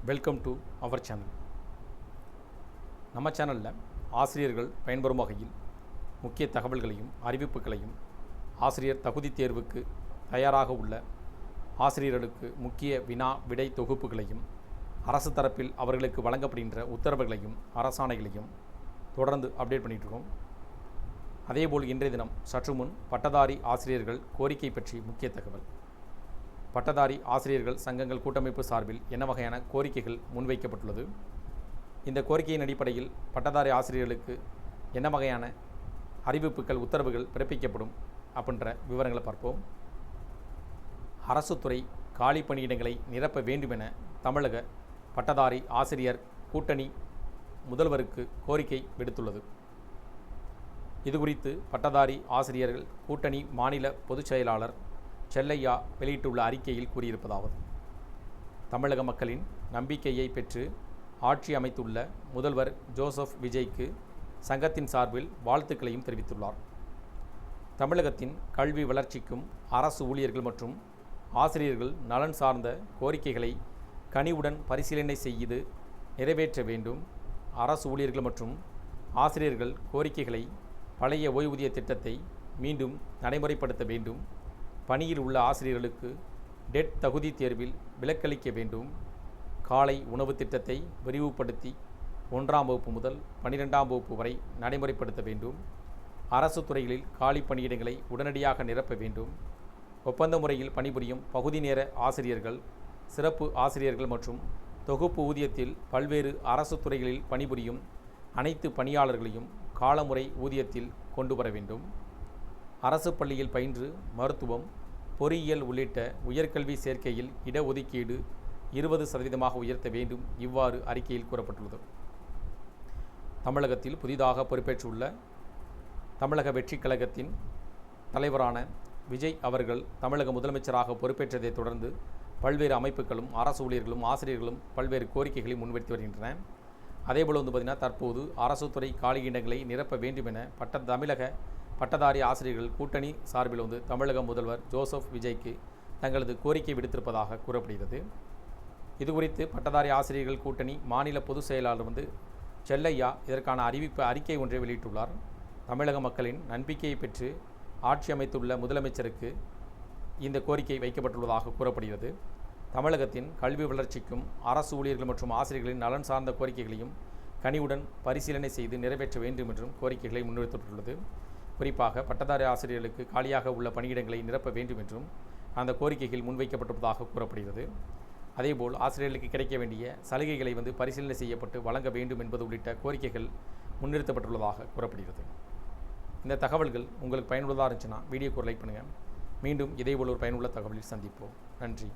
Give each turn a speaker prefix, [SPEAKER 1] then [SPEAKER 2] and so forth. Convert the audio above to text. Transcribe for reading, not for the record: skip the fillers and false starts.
[SPEAKER 1] Welcome to our channel. நம்ம சேனலில் ஆசிரியர்கள் பயன்பெறும் வகையில் முக்கிய தகவல்களையும் அறிவிப்புகளையும், ஆசிரியர் தகுதி தேர்வுக்கு தயாராக உள்ள ஆசிரியர்களுக்கு முக்கிய வினா விடை தொகுப்புகளையும், அரசு தரப்பில் அவர்களுக்கு வழங்கப்படுகின்ற உத்தரவுகளையும் அரசாணைகளையும் தொடர்ந்து அப்டேட் பண்ணிகிட்ருக்கோம். அதேபோல் இன்றைய தினம் சற்று முன் பட்டதாரி ஆசிரியர்கள் கோரிக்கை பற்றி முக்கிய தகவல். பட்டதாரி ஆசிரியர்கள் சங்கங்கள் கூட்டமைப்பு சார்பில் என்ன வகையான கோரிக்கைகள் முன்வைக்கப்பட்டுள்ளது, இந்த கோரிக்கையின் அடிப்படையில் பட்டதாரி ஆசிரியர்களுக்கு என்ன வகையான அறிவிப்புகள் உத்தரவுகள் பிறப்பிக்கப்படும் அப்படின்ற விவரங்களை பார்ப்போம். அரசு துறை காலி பணியிடங்களை நிரப்ப வேண்டும் என தமிழக பட்டதாரி ஆசிரியர் கூட்டணி முதல்வருக்கு கோரிக்கை விடுத்துள்ளது. இதுகுறித்து பட்டதாரி ஆசிரியர்கள் கூட்டணி மாநில பொதுச் செயலாளர் செல்லையா வெளியிட்டுள்ள அறிக்கையில் கூறியிருப்பதாவது: தமிழக மக்களின் நம்பிக்கையை பெற்று ஆட்சி அமைத்துள்ள முதல்வர் ஜோசப் விஜய்க்கு சங்கத்தின் சார்பில் வாழ்த்துக்களையும் தெரிவித்துள்ளார். தமிழகத்தின் கல்வி வளர்ச்சிக்கும் அரசு ஊழியர்கள் மற்றும் ஆசிரியர்கள் நலன் சார்ந்த கோரிக்கைகளை கனிவுடன் பரிசீலனை செய்து நிறைவேற்ற வேண்டும். அரசு ஊழியர்கள் மற்றும் ஆசிரியர்கள் கோரிக்கைகளை பழைய ஓய்வூதிய திட்டத்தை மீண்டும் நடைமுறைப்படுத்த வேண்டும். பணியில் உள்ள ஆசிரியர்களுக்கு டெட் தகுதி தேர்வில் விலக்களிக்க வேண்டும். காலை உணவு திட்டத்தை விரிவுபடுத்தி 1ஆம் வகுப்பு முதல் 12ஆம் வகுப்பு வரை நடைமுறைப்படுத்த வேண்டும். அரசு துறைகளில் காலி பணியிடங்களை உடனடியாக நிரப்ப வேண்டும். ஒப்பந்த முறையில் பணிபுரியும் பகுதி நேர ஆசிரியர்கள், சிறப்பு ஆசிரியர்கள் மற்றும் தொகுப்பு ஊதியத்தில் பல்வேறு அரசு துறைகளில் பணிபுரியும் அனைத்து பணியாளர்களையும் காலமுறை ஊதியத்தில் கொண்டு வர வேண்டும். அரசு பள்ளியில் பயின்று மருத்துவம், பொறியியல் உள்ளிட்ட உயர்கல்வி சேர்க்கையில் இடஒதுக்கீடு 20% உயர்த்த வேண்டும். இவ்வாறு அறிக்கையில் கூறப்பட்டுள்ளது. தமிழகத்தில் புதிதாக பொறுப்பேற்றுள்ள தமிழக வெற்றிக் கழகத்தின் தலைவரான விஜய் அவர்கள் தமிழக முதலமைச்சராக பொறுப்பேற்றதைத் தொடர்ந்து பல்வேறு அமைப்புகளும் அரசு ஊழியர்களும் ஆசிரியர்களும் பல்வேறு கோரிக்கைகளை முன்வைத்து வருகின்றன. அதேபோல் பார்த்திங்கன்னா, தற்போது அரசு துறை காலியிடங்களை நிரப்ப வேண்டும் என தமிழக பட்டதாரி ஆசிரியர்கள் கூட்டணி சார்பில் தமிழக முதல்வர் ஜோசப் விஜய்க்கு தங்களது கோரிக்கை விடுத்திருப்பதாக கூறப்படுகிறது. இதுகுறித்து பட்டதாரி ஆசிரியர்கள் கூட்டணி மாநில பொதுச் செயலாளர் செல்லையா இதற்கான அறிக்கை ஒன்றை வெளியிட்டுள்ளார். தமிழக மக்களின் நம்பிக்கையை பெற்று ஆட்சி அமைத்துள்ள முதலமைச்சருக்கு இந்த கோரிக்கை வைக்கப்பட்டுள்ளதாக கூறப்படுகிறது. தமிழகத்தின் கல்வி வளர்ச்சிக்கும் அரசு ஊழியர்கள் மற்றும் ஆசிரியர்களின் நலன் சார்ந்த கோரிக்கைகளையும் கனிவுடன் பரிசீலனை செய்து நிறைவேற்ற வேண்டும் என்றும் கோரிக்கைகளை முன்வைக்கப்பட்டுள்ளது. குறிப்பாக பட்டதாரி ஆசிரியர்களுக்கு காலியாக உள்ள பணியிடங்களை நிரப்ப வேண்டும் என்றும் அந்த கோரிக்கைகள் முன்வைக்கப்பட்டிருப்பதாக கூறப்படுகிறது. அதேபோல் ஆசிரியர்களுக்கு கிடைக்க வேண்டிய சலுகைகளை பரிசீலனை செய்யப்பட்டு வழங்க வேண்டும் என்பது உள்ளிட்ட கோரிக்கைகள் முன்னிறுத்தப்பட்டுள்ளதாக கூறப்படுகிறது. இந்த தகவல்கள் உங்களுக்கு பயனுள்ளதாக இருந்துச்சுன்னா வீடியோக்கு ஒரு லைக் பண்ணுங்கள். மீண்டும் இதேபோல் ஒரு பயனுள்ள தகவலில் சந்திப்போம். நன்றி.